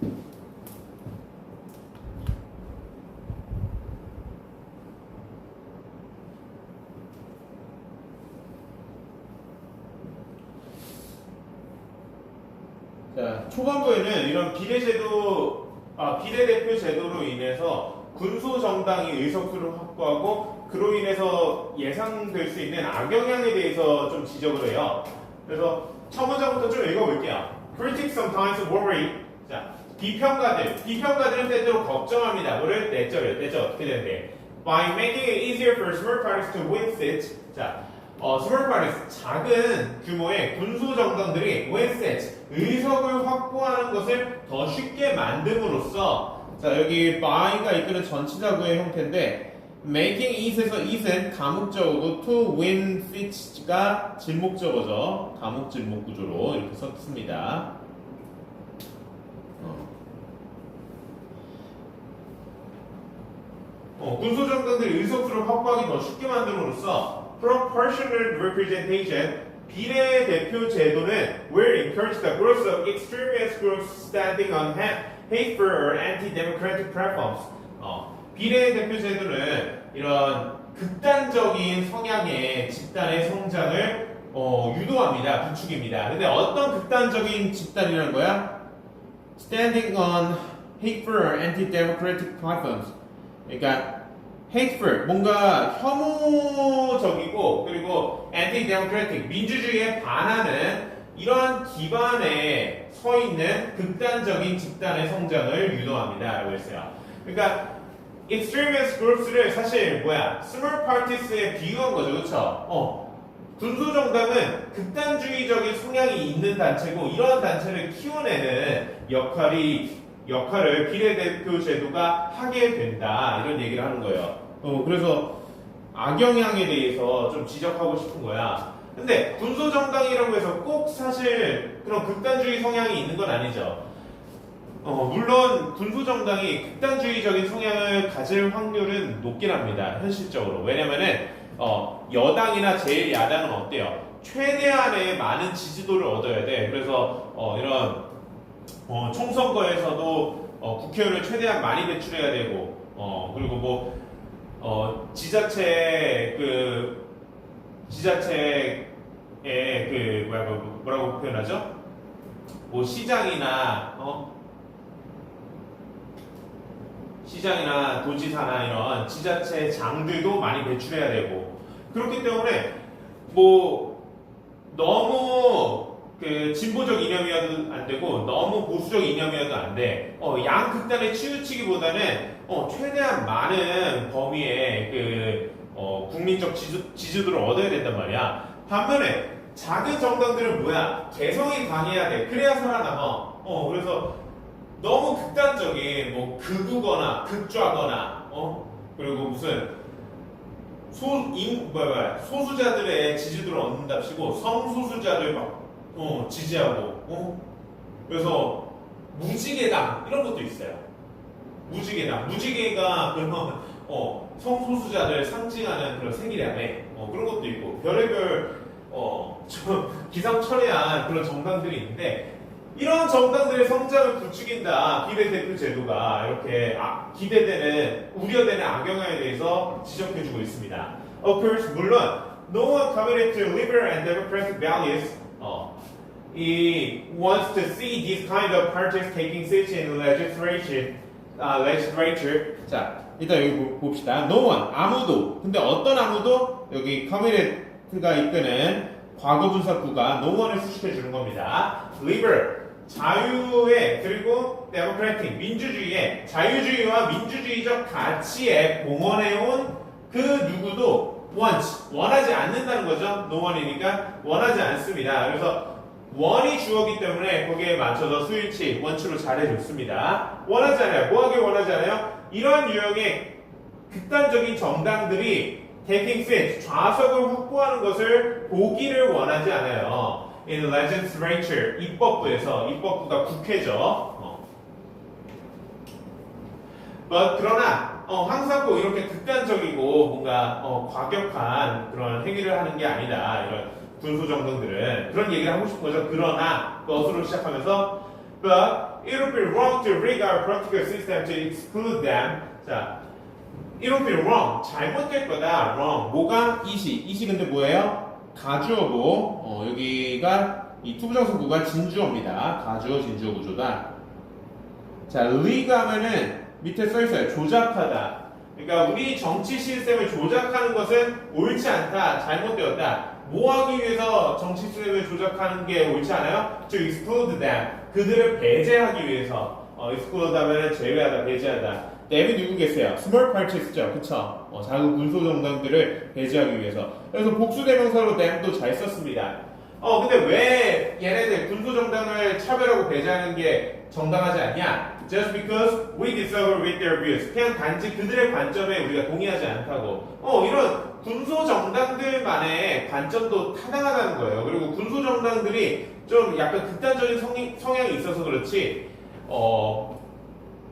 자, 초반부에는 이런 비례대표 제도로 인해서 군소 정당이 의석수를 확보하고 그로 인해서 예상될 수 있는 악영향에 대해서 좀 지적을 해요. 그래서 첫 문장부터 좀 읽어볼게요. Critics sometimes worry. 자, 비평가들은 때때로 걱정합니다. 뭐를? 내절 어떻게 되는데? By making it easier for small parties to win seats. 자, small parties, 작은 규모의 군소 정당들이 win seats, 의석을 확보하는 것을 더 쉽게 만듦으로써 자, 여기 by가 이끄는 전치사구의 형태인데 making it에서 it은 가목적어고 to win seats가 질목적어죠. 가목 질목 구조로 이렇게 썼습니다. 군소 정당들이 의석수를 확보하기 더 쉽게 만듦으로써 proportional representation 비례대표 제도는 will encourage the growth of extremist groups standing on hateful or anti-democratic platforms. 비례대표 제도는 이런 극단적인 성향의 집단의 성장을 유도합니다. 부추깁니다. 근데 어떤 극단적인 집단이라는 거야? Standing on hateful or anti-democratic platforms. 그러니까 hateful, 뭔가 혐오적이고 그리고 anti-democratic, 민주주의에 반하는 이러한 기반에 서 있는 극단적인 집단의 성장을 유도합니다. 라고 했어요. 그러니까 extremist groups를 사실 small parties에 비유한 거죠. 그렇죠? 군소 정당은 극단주의적인 성향이 있는 단체고 이러한 단체를 키워내는 역할을 비례대표 제도가 하게 된다. 이런 얘기를 하는 거예요. 그래서 악영향에 대해서 좀 지적하고 싶은 거야. 근데 군소 정당이라고 해서 꼭 사실 그런 극단주의 성향이 있는 건 아니죠. 물론 군소 정당이 극단주의적인 성향을 가질 확률은 높긴 합니다. 현실적으로. 왜냐면은 여당이나 제1야당은 어때요? 최대한의 많은 지지도를 얻어야 돼. 그래서 이런 총선거에서도 국회의원을 최대한 많이 배출해야 되고 그리고 지자체의 뭐라고 표현하죠? 시장이나 도지사나 이런 지자체장들도 많이 배출해야 되고 그렇기 때문에 너무 진보적 이념이어도 안 되고 너무 보수적 이념이어도 안 돼. 양극단에 치우치기보다는 최대한 많은 범위의 국민적 지지도를 얻어야 된단 말이야. 반면에 작은 정당들은 개성이 강해야 돼. 그래야 살아남아. 그래서 너무 극단적인 극우거나 극좌거나 그리고 무슨 소수자들의 지지도를 얻는답시고 성소수자들 지지하고 그래서 무지개당 이런 것도 있어요. 무지개가 그런 성소수자들 상징하는 그런 색이라며 그런 것도 있고 별의별 기상천외한 그런 정당들이 있는데 이런 정당들의 성장을 부추긴다. 비례대표 제도가 이렇게 우려되는 악영향에 대해서 지적해주고 있습니다. Of course, 물론 no one committed to liberal and democratic values he wants to see these kind of parties taking seats in legislature. 자, 일단 여기 봅시다. No one, 아무도. 근데 어떤 아무도 여기 committed가 이끄는 과거분사구가 no one을 수식해주는 겁니다. liberal, 자유의 그리고 democratic, 민주주의의 자유주의와 민주주의적 가치에 공헌해온 그 누구도 원하지 않는다는 거죠. no one이니까 원하지 않습니다. 그래서 원이 주어기 때문에 거기에 맞춰서 수일치, 원추로 잘해줬습니다. 원하지 않아요. 뭐하길 원하지 않아요? 이런 유형의 극단적인 정당들이 taking seats, 좌석을 확보하는 것을 보기를 원하지 않아요. In legislature, 입법부가 국회죠. 그러나 항상 꼭 이렇게 극단적이고 뭔가 과격한 그런 행위를 하는 게 아니다. 이런 군소 정당들은 그런 얘기를 하고 싶은 거죠. 그러나 것으로 시작하면서 But it would be wrong to rig our political system to exclude them. 자, it would be wrong. 잘못될 거다. wrong. 뭐가? 이시 근데 뭐예요? 가주어고 여기가 이 투부정사구가 진주어입니다. 가주어 진주어 구조다. 자, rig 하면은 밑에 써 있어요. 조작하다. 그러니까 우리 정치 시스템을 조작하는 것은 옳지 않다. 잘못되었다. 뭐 하기 위해서 정치 시스템을 조작하는 게 옳지 않아요? To exclude them. 그들을 배제하기 위해서. exclude 하면은 제외하다, 배제하다. them이 누구겠어요? small partices죠. 그쵸? 작은 군소 정당들을 배제하기 위해서. 그래서 복수대명사로 them도 잘 썼습니다. 근데 왜 얘네들 군소 정당을 차별하고 배제하는 게 정당하지 않냐? Just because we disagree with their views. 그냥 단지 그들의 관점에 우리가 동의하지 않다고. 이런 군소 정당들만의 관점도 타당하다는 거예요. 그리고 군소 정당들이 좀 약간 극단적인 성향이 있어서 그렇지,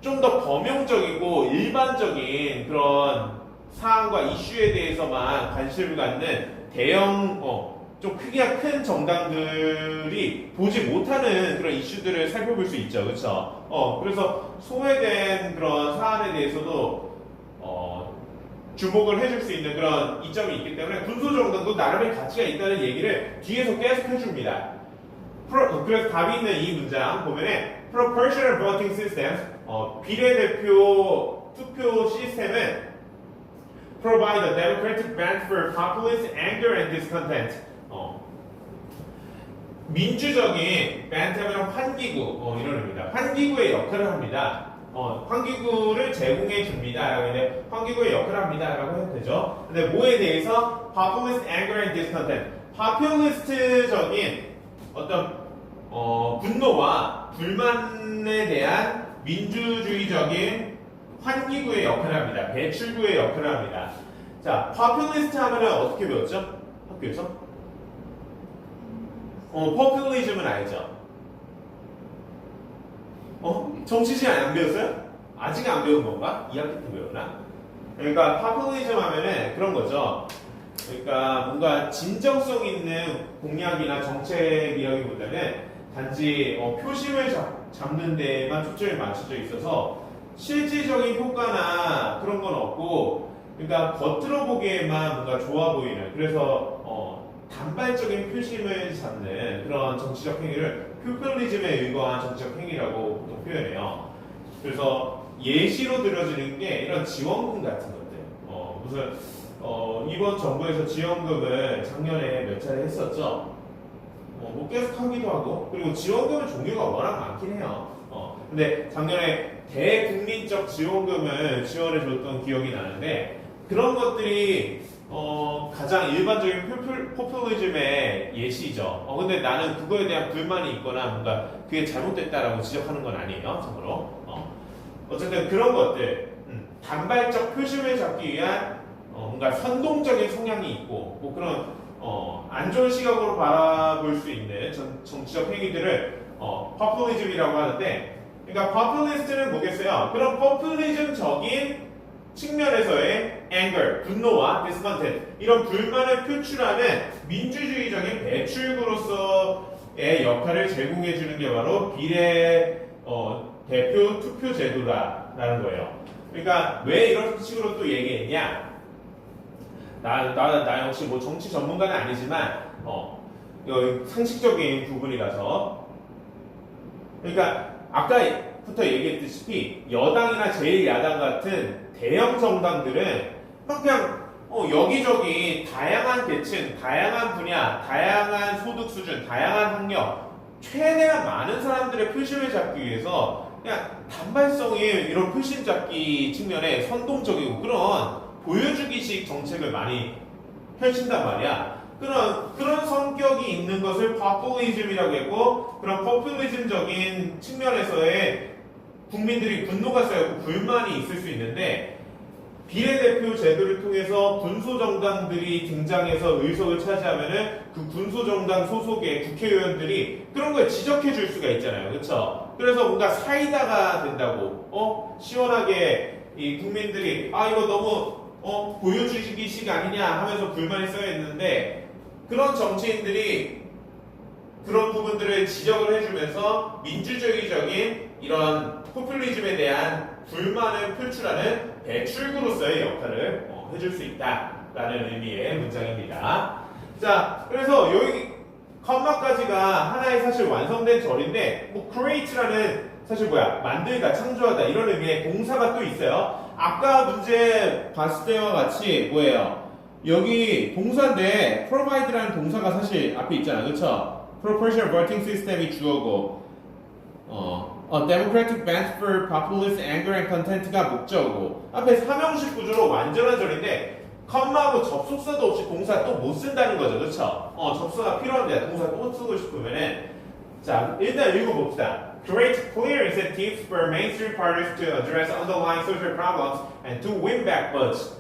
좀 더 범용적이고 일반적인 그런 사안과 이슈에 대해서만 관심을 갖는 대형, 좀 크기가 큰 정당들이 보지 못하는 그런 이슈들을 살펴볼 수 있죠. 그렇죠? 그래서 소외된 그런 사안에 대해서도 주목을 해줄 수 있는 그런 이점이 있기 때문에 군소 정당도 나름의 가치가 있다는 얘기를 뒤에서 계속 해줍니다. 그래서 답이 있는 이 문장 보면은 proportional voting systems, 비례대표 투표 시스템은 provide a democratic bent for populist anger and discontent. 민주적인 벤트하면 환기구 이런 의미입니다. 환기구의 역할을 합니다. 환기구를 제공해 줍니다. 라고 했는데 환기구의 역할을 합니다. 라고 해도 되죠. 근데 뭐에 대해서 populist anger and discontent. populist적인 어떤 분노와 불만에 대한 민주주의적인 환기구의 역할을 합니다. 배출구의 역할을 합니다. 자, populist 하면은 어떻게 배웠죠? 학교에서? populism은 알죠? 정치지 안 배웠어요? 아직 안 배운 건가? 2학기 때 배웠나? 그러니까 populism 하면은 그런 거죠. 그러니까 뭔가 진정성 있는 공약이나 정책이라기보다는 단지 표심을 잡는 데만 초점이 맞춰져 있어서 실질적인 효과나 그런 건 없고, 그러니까 겉으로 보기에만 뭔가 좋아 보이는, 그래서 단발적인 표심을 잡는 그런 정치적 행위를 포퓰리즘에 의거한 정치적 행위라고 보통 표현해요. 그래서 예시로 들어주는 게 이런 지원금 같은 것들. 무슨 이번 정부에서 지원금을 작년에 몇 차례 했었죠. 뭐 계속 하기도 하고, 그리고 지원금의 종류가 워낙 많긴 해요. 근데 작년에 대국민적 지원금을 지원해줬던 기억이 나는데, 그런 것들이 가장 일반적인 포퓰리즘의 예시죠. 근데 나는 그거에 대한 불만이 있거나 뭔가 그게 잘못됐다라고 지적하는 건 아니에요, 참고로. 어쨌든 그런 것들, 단발적 표심을 잡기 위한 뭔가 선동적인 성향이 있고, 뭐 그런 안 좋은 시각으로 바라볼 수 있는 정치적 행위들을 포퓰리즘이라고 하는데, 그러니까 포퓰리스트는 뭐겠어요? 그런 포퓰리즘적인 측면에서의 anger, 분노와 discontent, 이런 불만을 표출하는 민주주의적인 배출구로서의 역할을 제공해주는 게 바로 비례 대표 투표 제도다라는 거예요. 그러니까 왜 이런 식으로 또 얘기했냐? 나 역시 뭐 정치 전문가는 아니지만 상식적인 부분이라서, 그러니까 아까부터 얘기했듯이 여당이나 제1야당 같은 대형 정당들은 막 그냥 여기저기 다양한 계층, 다양한 분야, 다양한 소득 수준, 다양한 학력, 최대한 많은 사람들의 표심을 잡기 위해서 그냥 단발성의 이런 표심 잡기 측면에 선동적이고 그런 보여주기식 정책을 많이 펼친단 말이야. 그런 성격이 있는 것을 포퓰리즘이라고 했고, 그런 포퓰리즘적인 측면에서의 국민들이 분노가 쌓였고 불만이 있을 수 있는데, 비례대표 제도를 통해서 군소정당들이 등장해서 의석을 차지하면은 그 군소정당 소속의 국회의원들이 그런 걸 지적해 줄 수가 있잖아요. 그렇죠? 그래서 뭔가 사이다가 된다고, 시원하게 이 국민들이 이거 너무 보여주기식 아니냐 하면서 불만이 쌓여 있는데, 그런 정치인들이 그런 부분들을 지적을 해주면서 민주주의적인 이런 포퓰리즘에 대한 불만을 표출하는 배출구로서의 역할을 해줄 수 있다라는 의미의 문장입니다. 자, 그래서 여기 컴마까지가 하나의 사실 완성된 절인데 뭐 create라는 사실 뭐야 만들다, 창조하다 이런 의미의 동사가 또 있어요. 아까 문제 봤을 때와 같이 뭐예요? 여기 동사인데 provide라는 동사가 사실 앞에 있잖아, 그렇죠? proportional voting system이 주어고 a democratic bent for populist anger and content가 목적어고 앞에 삼형식 구조로 완전한 절인데 컴마하고 접속사도 없이 동사 또 못 쓴다는 거죠, 그렇죠? 접속사가 필요한데 동사 또 쓰고 싶으면은 자 일단 읽어봅시다. Create clear incentives for mainstream parties to address underlying social problems and to win back votes.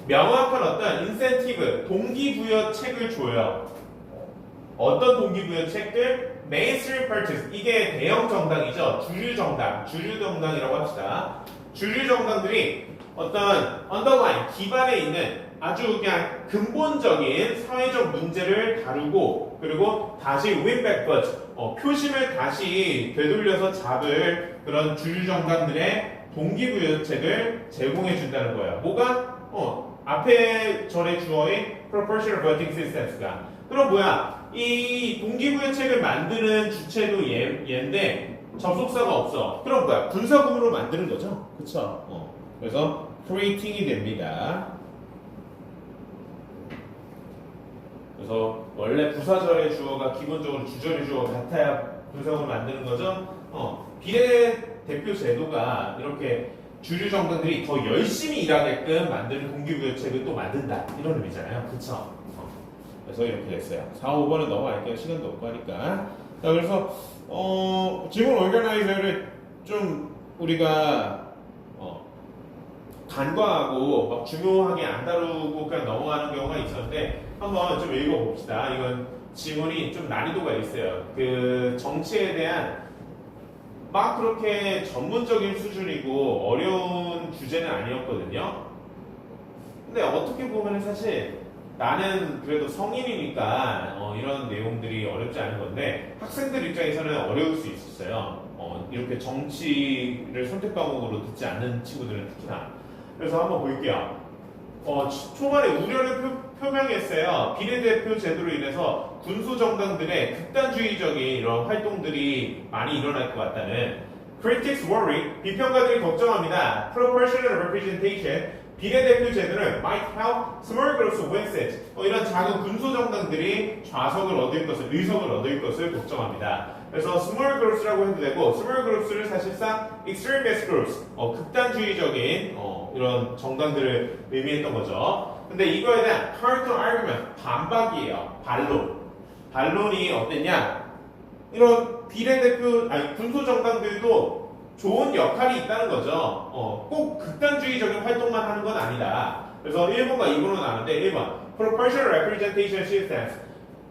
명확한 어떤 인센티브, 동기부여책을 줘요. 어떤 동기부여책들? mainstream parties, 이게 대형 정당이죠. 주류 정당이라고 합시다. 주류 정당들이 어떤 underlying, 기반에 있는 아주 그냥 근본적인 사회적 문제를 다루고 그리고 다시 win back votes, 표심을 다시 되돌려서 잡을 그런 주류 정당들의 동기부여책을 제공해 준다는 거예요. 뭐가? 앞에 전에 주어인 proportional voting systems가. 그럼 뭐야? 이 동기부여책을 만드는 주체도 얘인데 접속사가 없어. 그럼 뭐야? 분사구문으로 만드는 거죠. 그쵸? 그래서 creating이 됩니다. 그래서 원래 부사절의 주어가 기본적으로 주절의 주어가 같아야 분사구문을 만드는 거죠. 비례대표 제도가 이렇게 주류 정당들이 더 열심히 일하게끔 만드는 동기부여책을 또 만든다 이런 의미잖아요. 그쵸? 그래서 이렇게 됐어요. 4, 5번은 넘어갈게요. 시간도 없고 하니까. 자, 그래서 질문 오르가나이저를 좀 우리가 간과하고 막 중요하게 안 다루고 그냥 넘어가는 경우가 있었는데 한번 좀 읽어봅시다. 이건 지문이 좀 난이도가 있어요. 그 정치에 대한 막 그렇게 전문적인 수준이고 어려운 주제는 아니었거든요. 근데 어떻게 보면 사실 나는 그래도 성인이니까 이런 내용들이 어렵지 않은 건데 학생들 입장에서는 어려울 수 있었어요. 이렇게 정치를 선택 과목으로 듣지 않는 친구들은 특히나. 그래서 한번 볼게요. 초반에 우려를 표명했어요. 비례대표 제도로 인해서 군소 정당들의 극단주의적인 이런 활동들이 많이 일어날 것 같다는. Critics worry, 비평가들이 걱정합니다. Proportional representation, 비례대표 제도는 might help small groups win seats. 이런 작은 군소 정당들이 좌석을 얻을 것을, 의석을 얻을 것을 걱정합니다. 그래서 small groups라고 해도 되고, small groups를 사실상 extremist groups, 극단주의적인 이런 정당들을 의미했던 거죠. 근데 이거에 대한 counter argument, 반박이에요. 반론이 어땠냐? 이런 비례대표, 군소 정당들도 좋은 역할이 있다는 거죠. 꼭 극단주의적인 활동만 하는 건 아니다. 그래서 1번과 2번으로 나누는데 1번 proportional representation systems,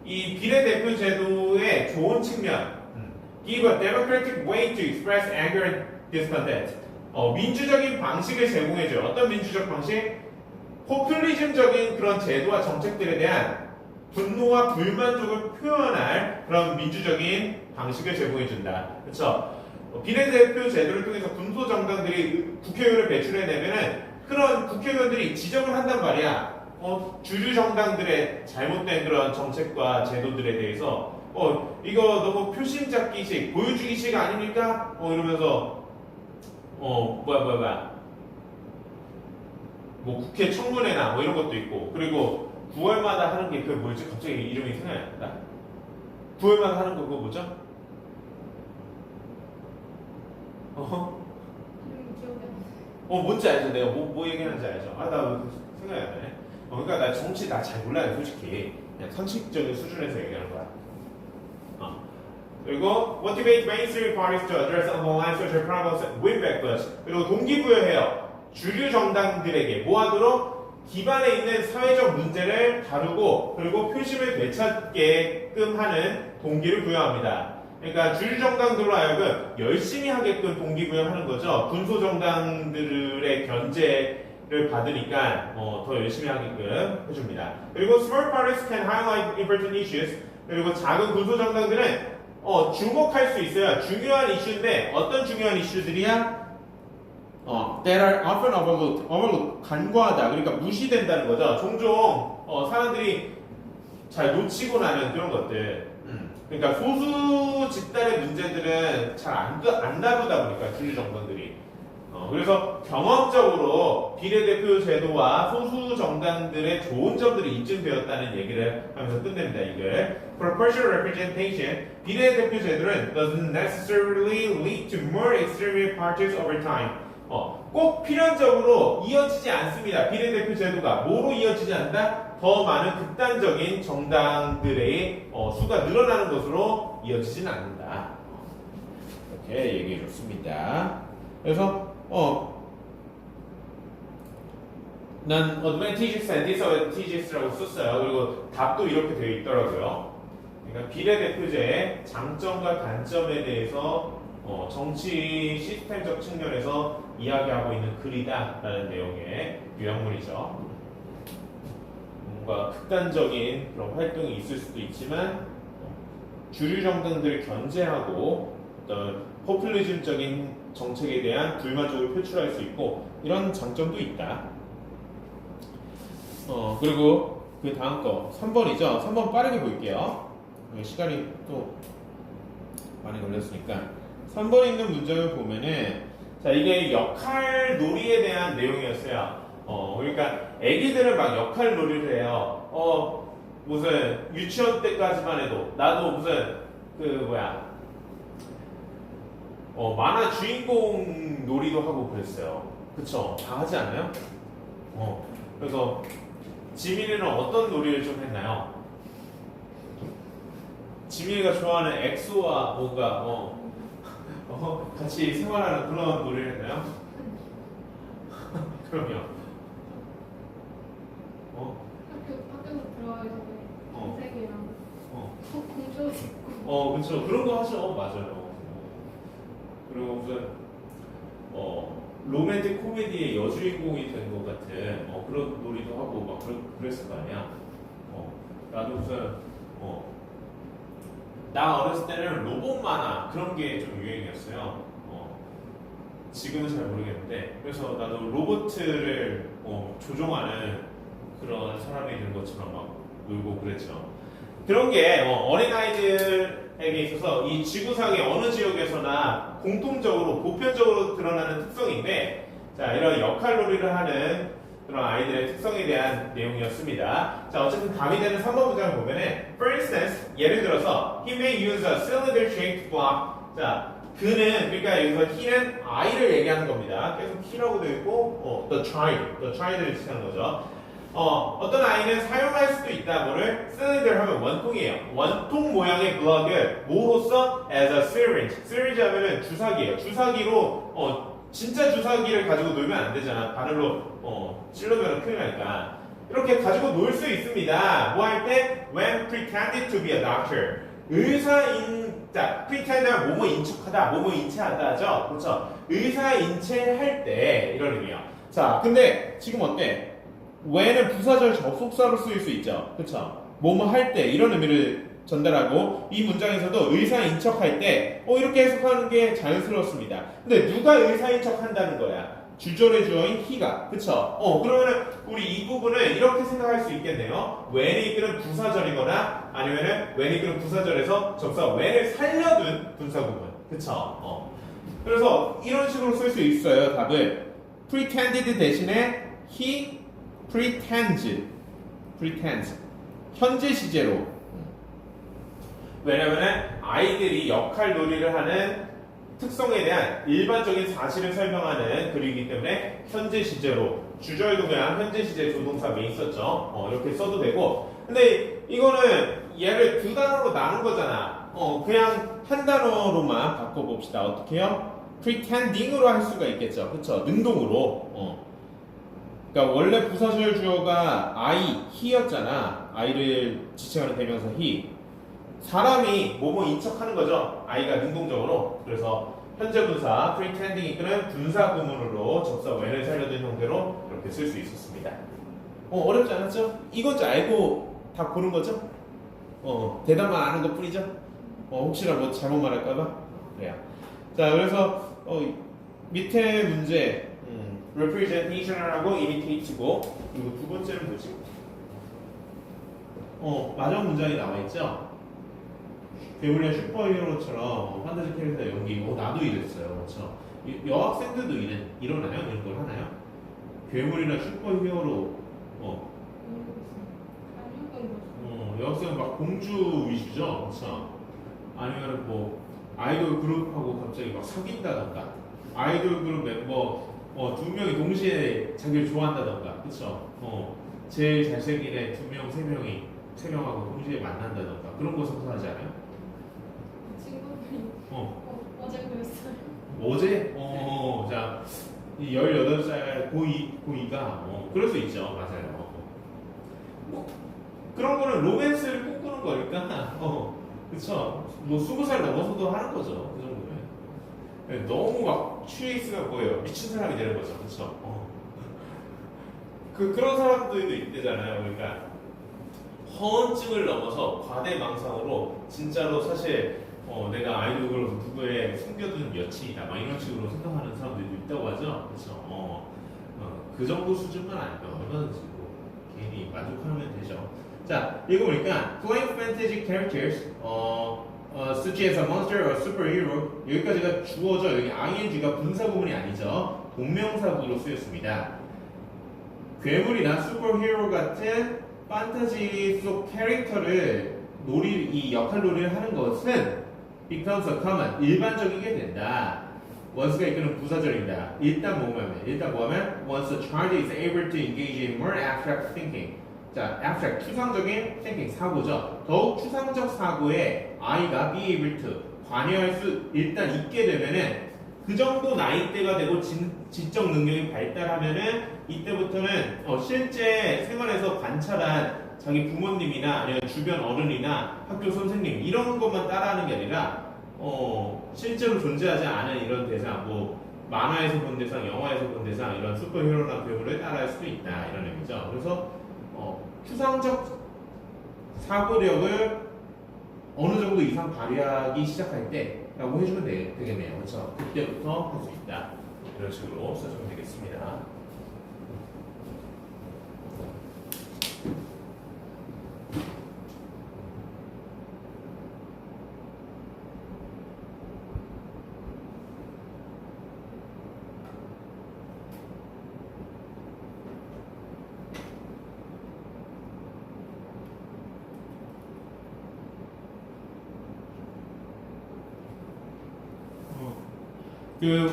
이 비례대표 제도의 좋은 측면, give a democratic way to express anger and discontent, 민주적인 방식을 제공해줘요. 어떤 민주적 방식? 포퓰리즘적인 그런 제도와 정책들에 대한 분노와 불만족을 표현할 그런 민주적인 방식을 제공해준다. 그렇죠? 비례대표 제도를 통해서 군소 정당들이 국회의원을 배출해내면은 그런 국회의원들이 지적을 한단 말이야. 주류 정당들의 잘못된 그런 정책과 제도들에 대해서 이거 너무 표심 잡기식, 보여주기식 아닙니까? 이러면서 뭐 국회 청문회나 뭐 이런 것도 있고, 그리고 9월마다 하는 게 그 뭐지? 갑자기 이름이 생각이 안 난다. 9월마다 하는 거 그거 뭐죠? 뭔지 알죠? 내가 뭐 얘기하는지 알죠? 나 생각이 안 나네. 그러니까 나 정치 나 잘 몰라요, 솔직히. 그냥 상식적인 수준에서 얘기하는 거야. 그리고 motivate mainstream parties to address underlying social problems with backbone. 그리고 동기부여해요. 주류 정당들에게 뭐하도록 기반에 있는 사회적 문제를 다루고 그리고 표심을 되찾게끔 하는 동기를 부여합니다. 그러니까 주류 정당들로 하여금 열심히 하게끔 동기부여하는 거죠. 군소 정당들의 견제를 받으니까 더 열심히 하게끔 해줍니다. 그리고 small parties can highlight important issues. 그리고 작은 군소 정당들은 주목할 수 있어요. 중요한 이슈인데 어떤 중요한 이슈들이야? That are often overlooked, 간과하다. 그러니까 무시된다는 거죠. 종종 사람들이 잘 놓치고 나는 그런 것들. 그러니까 소수 집단의 문제들은 잘 안 다루다 보니까 주류 정당들이. 그래서 경험적으로 비례대표 제도와 소수 정당들의 좋은 점들이 입증되었다는 얘기를 하면서 끝냅니다. 이걸 proportional representation 비례대표 제도는 doesn't necessarily lead to more extreme parties over time. 꼭 필연적으로 이어지지 않습니다. 비례대표 제도가 뭐로 이어지지 않는다? 더 많은 극단적인 정당들의 수가 늘어나는 것으로 이어지지는 않는다. 이렇게 얘기해 줬습니다. 그래서 난 advantages and disadvantages라고 썼어요. 그리고 답도 이렇게 되어 있더라고요. 그러니까 비례대표제의 장점과 단점에 대해서 정치 시스템적 측면에서 이야기하고 있는 글이다라는 내용의 요약문이죠. 뭔가 극단적인 그런 활동이 있을 수도 있지만 주류 정당들을 견제하고 어떤 포퓰리즘적인 정책에 대한 불만족을 표출할 수 있고 이런 장점도 있다. 그리고 그 다음 거 3번이죠. 3번 빠르게 볼게요. 시간이 또 많이 걸렸으니까 3번에 있는 문장을 보면은 자 이게 역할 놀이에 대한 내용이었어요. 그러니까 애기들은 막 역할 놀이를 해요. 무슨 유치원 때까지만 해도 나도 무슨 만화 주인공 놀이도 하고 그랬어요. 그쵸? 다 하지 않나요? 그래서 지민이는 어떤 놀이를 좀 했나요? 지민이가 좋아하는 엑소와 뭔가 같이 생활하는 그런 놀이를 했나요? 그럼요. 학교로 들어가기 전에 색이랑 공주 입고 그렇죠. 그런 거 하죠. 맞아요. 그리고 무슨 로맨틱 코미디의 여주인공이 된 것 같은 그런 놀이도 하고 막 그랬을 거 아니야. 나도 무슨 나 어렸을 때는 로봇 만화 그런 게 좀 유행이었어요. 지금은 잘 모르겠는데 그래서 나도 로봇을 조종하는 그런 사람이 된 것처럼 막 놀고 그랬죠. 그런 게 어린아이들에게 있어서 이 지구상의 어느 지역에서나 공통적으로 보편적으로 드러나는 특성인데 자 이런 역할놀이를 하는 그런 아이들의 특성에 대한 내용이었습니다. 자 어쨌든 답이 되는 3번 문장을 보면은 For instance 예를 들어서 He may use a cylinder-shaped block. 자 그는 그러니까 여기서 he는 아이를 얘기하는 겁니다. 계속 he라고 되어 있고 the child를 지칭하는 거죠. 어떤 아이는 사용할 수도 있다. 뭐를 cylinder 하면 원통이에요. 원통 모양의 블럭을 뭐로써 as a syringe. syringe 하면은 주사기예요. 주사기로 진짜 주사기를 가지고 놀면 안 되잖아. 바늘로 찔러면 큰일 나니까. 이렇게 가지고 놀 수 있습니다. 뭐 할 때? When pretended to be a doctor. 자, pretend하면 뭐뭐 인척하다, 뭐뭐 인체하다 하죠. 그렇죠? 의사 인체할 때 이런 의미야. 자, 근데 지금 어때? when은 부사절 접속사로 쓰일 수 있죠. 그렇죠? 뭐뭐 할 때 이런 의미를 전달하고 이 문장에서도 의사인척할 때 이렇게 해석하는 게 자연스럽습니다. 근데 누가 의사인척한다는 거야? 주절의 주어인 he가. 그쵸? 그러면은 우리 이 부분을 이렇게 생각할 수 있겠네요. when이 이끄는 부사절이거나 아니면은 when이 이끄는 부사절에서 접사 when을 살려둔 분사구문. 그쵸? 그래서 이런 식으로 쓸 수 있어요. 답을 pretended 대신에 he pretends 현재 시제로. 왜냐면은 아이들이 역할 놀이를 하는 특성에 대한 일반적인 사실을 설명하는 글이기 때문에 현재 시제로 주절도 그냥 현재 시제 조동사 메인 썼죠. 이렇게 써도 되고. 근데 이거는 얘를 두 단어로 나눈 거잖아. 그냥 한 단어로만 바꿔봅시다. 어떻게 해요? pretending으로 할 수가 있겠죠. 그쵸? 능동으로. 그러니까 원래 부사절 주어가 I, he였잖아. I를 지칭하는 대명사 he. 사람이 뭐뭐 인척하는 거죠. I가 능동적으로. 그래서 현재 분사 pretending 이끄는 분사 구문으로 접사 when을 살려둔 형태로 이렇게 쓸 수 있었습니다. 어렵지 않았죠? 이건 알고 다 고른 거죠? 대답만 안 하는 것 뿐이죠. 혹시나 뭐 잘못 말할까봐. 그래요. 자, 그래서 밑에 문제 representation하고 imitate고 그리고 두 번째는 뭐지? 마지막 문장이 나와 있죠. 괴물이나 슈퍼히어로처럼 판타지 캐릭터 연기고 나도 이랬어요. 그렇죠? 여학생들도 일어나요? 이런 걸 하나요? 괴물이나 슈퍼히어로 여학생은 막 공주 위주죠? 그렇죠? 아니면 뭐 아이돌 그룹하고 갑자기 막 사귄다던가 아이돌 그룹 멤버 두 명이 동시에 자기를 좋아한다던가 그렇죠? 제일 잘생긴 애 두 명, 세 명하고 동시에 만난다던가 그런 거 상상하지 않아요? 친구들이 어제 그랬어요. 어제? 자, 이 18살 고2가 그럴 수 있죠. 맞아요. 뭐, 그런 거는 로맨스를 꿈꾸는 거니까 그쵸? 뭐 20살 넘어서도 하는 거죠. 그 정도면. 네, 너무 막 취해 있으면 뭐예요? 미친 사람이 되는 거죠. 그쵸? 그런 사람들도 있대잖아요. 그러니까 허언증을 넘어서 과대망상으로 진짜로 사실 내가 아이돌 그룹 누구의 숨겨둔 여친이다 막 이런 식으로 생각하는 사람들도 있다고 하죠. 그렇죠. 그 정도 수준만 아니면 얼마든지 뭐 괜히 만족하면 되죠. 자, 읽어보니까 playing fantasy characters such as a monster or superhero 여기까지가 주어져. 여기 ing가 분사구문이 아니죠. 동명사구로 쓰였습니다. 괴물이나 슈퍼히어로 같은 판타지 속 캐릭터를 이 역할 놀이를 하는 것은 becomes a common 일반적이게 된다. once가 이끄는 부사절입니다. 일단 뭐하면 once a child is able to engage in more abstract thinking. 자, abstract 추상적인 thinking 사고죠. 더욱 추상적 사고에 아이가 be able to 관여할 수 일단 있게 되면은 그 정도 나이대가 되고 지적 능력이 발달하면은 이때부터는 실제 생활에서 관찰한 자기 부모님이나 아니면 주변 어른이나 학교 선생님 이런 것만 따라하는 게 아니라 실제로 존재하지 않은 이런 대상 뭐 만화에서 본 대상, 영화에서 본 대상 이런 슈퍼히어로나 괴물을 따라할 수도 있다 이런 의미죠. 그래서 추상적 사고력을 어느 정도 이상 발휘하기 시작할 때라고 해주면 되겠네요. 그렇죠? 그때부터 할 수 있다. 이런 식으로 써주면 되겠습니다.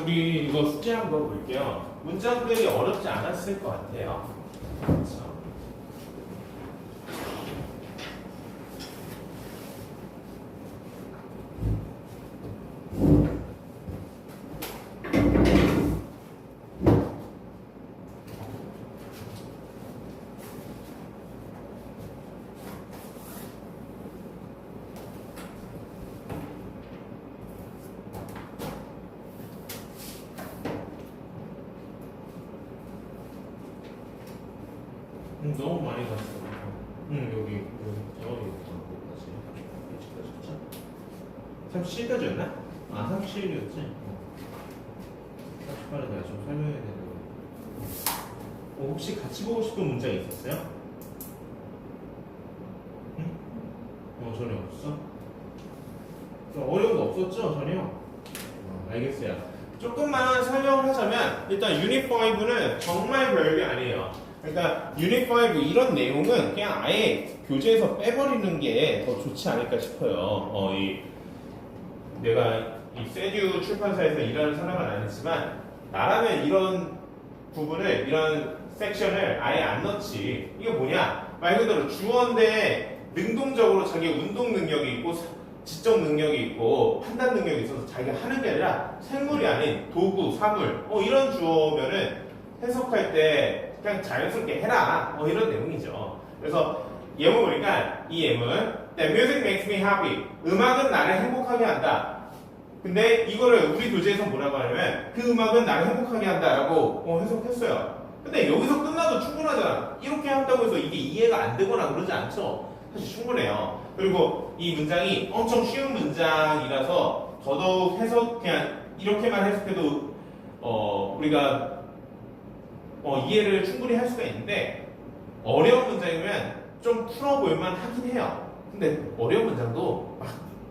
우리 이거 숙제 한번 볼게요. 문장들이 어렵지 않았을 것 같아요. 그렇죠? 너무 많이 갔어. 여기 저기까지 37까지였나? 37이었지? 38에 내가 좀 설명해야 되는 혹시 같이 보고 싶은 문장이 있었어요? 응? 전혀 없어? 어려운 거 없었죠? 전혀? 알겠어요. 조금만 설명을 하자면 일단 유닛 5는 정말 별게 아니에요. 그러니까 유닛 5 이런 내용은 그냥 아예 교재에서 빼버리는 게 더 좋지 않을까 싶어요. 내가 이 세듀 출판사에서 일하는 사람은 아니지만 나라면 이런 부분을 이런 섹션을 아예 안 넣지. 이게 뭐냐? 말 그대로 주어인데 능동적으로 자기 운동 능력이 있고 지적 능력이 있고 판단 능력이 있어서 자기가 하는 게 아니라 생물이 아닌 도구, 사물 이런 주어면은 해석할 때 그냥 자연스럽게 해라 이런 내용이죠. 그래서 예문 보니까 이 예문 That music makes me happy. 음악은 나를 행복하게 한다. 근데 이거를 우리 교재에서 뭐라고 하냐면 그 음악은 나를 행복하게 한다라고 해석했어요. 근데 여기서 끝나도 충분하잖아. 이렇게 한다고 해서 이게 이해가 안 되거나 그러지 않죠. 사실 충분해요. 그리고 이 문장이 엄청 쉬운 문장이라서 더더욱 해석 그냥 이렇게만 해석해도 우리가 이해를 충분히 할 수가 있는데 어려운 문장이면 좀 풀어 볼만 하긴 해요. 근데 어려운 문장도 막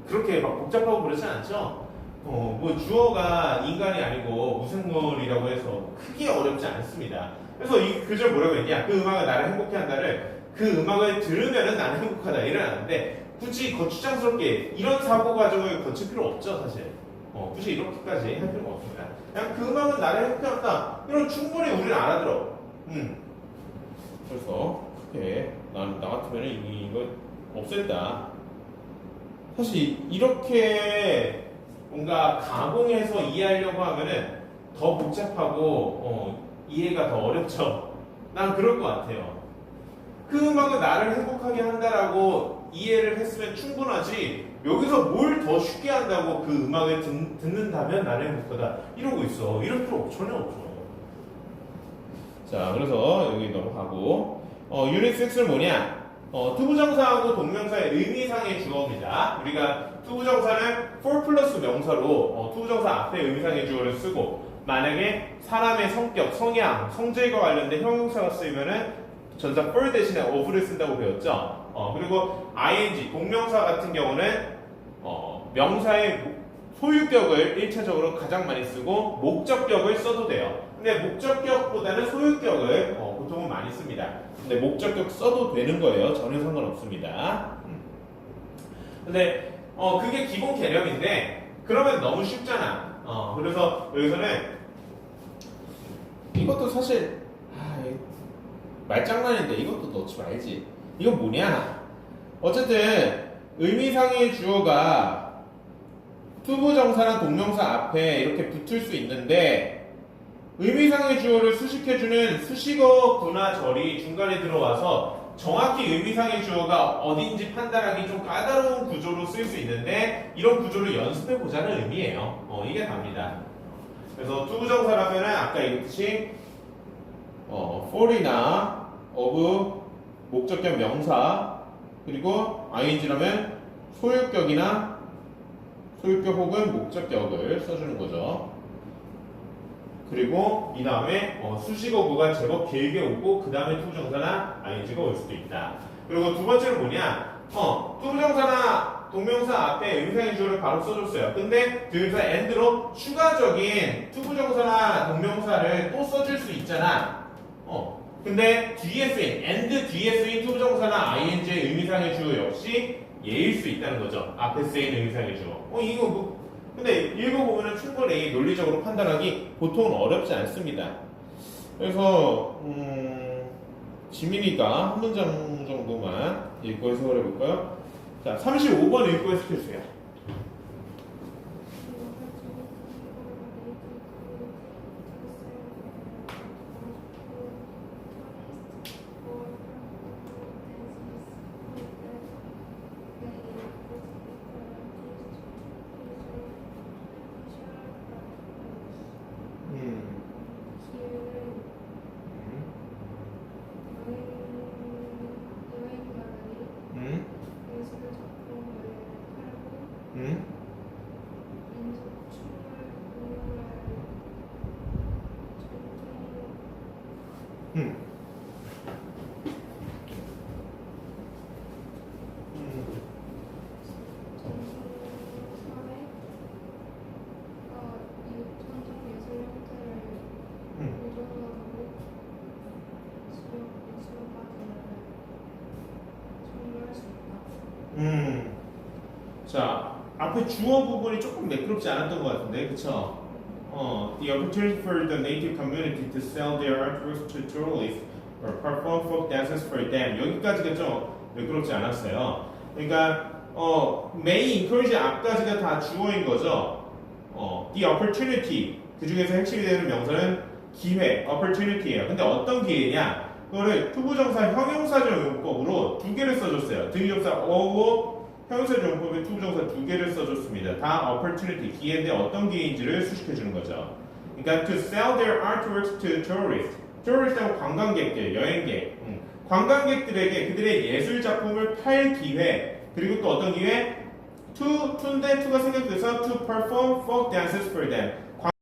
그렇게 막 복잡하고 그러진 않죠. 뭐 주어가 인간이 아니고 무생물이라고 해서 크게 어렵지 않습니다. 그래서 이 구절 뭐라고 했냐? 그 음악은 나를 행복해 한다를 그 음악을 들으면은 나는 행복하다 이러는데 굳이 거추장스럽게 이런 사고 과정을 거칠 필요 없죠 사실. 굳이 이렇게까지 할 필요가 없습니다. 그냥 그 음악은 나를 행복해 한다. 이런 충분히 우리는 알아들어. 그래서 그렇게 나 같으면 이거 없앴다. 사실 이렇게 뭔가 가공해서 이해하려고 하면은 더 복잡하고 이해가 더 어렵죠. 난 그럴 것 같아요. 그 음악은 나를 행복하게 한다라고 이해를 했으면 충분하지 여기서 뭘 더 쉽게 한다고 그 음악을 듣는다면 나를 행복하다 이러고 있어. 이럴 필요 전혀 없죠. 자, 그래서 여기 넘어가고 유닛 6는 뭐냐? 투부정사하고 동명사의 의미상의 주어입니다. 우리가 투부정사는 for 플러스 명사로 투부정사 앞에 의미상의 주어를 쓰고 만약에 사람의 성격, 성향, 성질과 관련된 형용사가 쓰이면은 전사 for 대신에 of를 쓴다고 배웠죠. 그리고 ing, 동명사 같은 경우는 명사의 소유격을 1차적으로 가장 많이 쓰고 목적격을 써도 돼요. 근데 목적격보다는 소유격을 보통은 많이 씁니다. 근데 목적격 써도 되는 거예요. 전혀 상관없습니다. 근데 그게 기본 개념인데 그러면 너무 쉽잖아. 그래서 여기서는 이것도 사실 말장난인데 이것도 넣지 말지. 이건 뭐냐? 어쨌든 의미상의 주어가 투부정사나 동명사 앞에 이렇게 붙을 수 있는데 의미상의 주어를 수식해주는 수식어 구나 절이 중간에 들어와서 정확히 의미상의 주어가 어딘지 판단하기 좀 까다로운 구조로 쓸 수 있는데 이런 구조를 연습해보자는 의미예요. 이게 답니다. 그래서 투부정사라면은 아까 얘기했듯이 for이나 of 목적격 명사 그리고 ing라면 소유격이나 소유격 혹은 목적격을 써주는 거죠. 그리고 이 다음에 수식어구가 제법 길게 오고 그 다음에 투부정사나 ing가 올 수도 있다. 그리고 두 번째는 뭐냐? 투부정사나 동명사 앞에 의미상의 주어를 바로 써줬어요. 근데 동명사 and로 추가적인 투부정사나 동명사를 또 써줄 수 있잖아. 근데 뒤에 쓰인 and 뒤에 쓰인 투부정사나 ing의 의미상의 주어 역시 예일 수 있다는 거죠. 앞에 쓰인 의미상의 주어. 이거 뭐 근데 읽어보면 충분히 논리적으로 판단하기 보통은 어렵지 않습니다. 그래서 지민이가 한 문장 정도만 읽고 해석을 해볼까요? 자, 35번 읽고 해석해주세요. 자, 앞에 주어 부분이 조금 매끄럽지 않았던 것 같은데, 그쵸? The opportunity for the native community to sell their artworks to tourists or perform folk dances for them. 여기까지가 좀 매끄럽지 않았어요. 그러니까 may encourage 앞까지가 다 주어인 거죠. The opportunity 그 중에서 핵심이 되는 명사는 기회, opportunity예요. 근데 어떤 기회냐? 그거를 투부정사 형용사적 용법으로 두 개를 써줬어요. 등위정사 어고 형용사적 용법에 투부정사 두 개를 써줬습니다. 다 opportunity, 기회인데 어떤 기회인지를 수식해주는 거죠. 그러니까 to sell their artworks to tourists. tourist하고 관광객들, 여행객. 관광객들에게 그들의 예술 작품을 팔 기회, 그리고 또 어떤 이유에 to인데 to가 생략돼서 to perform folk dances for them.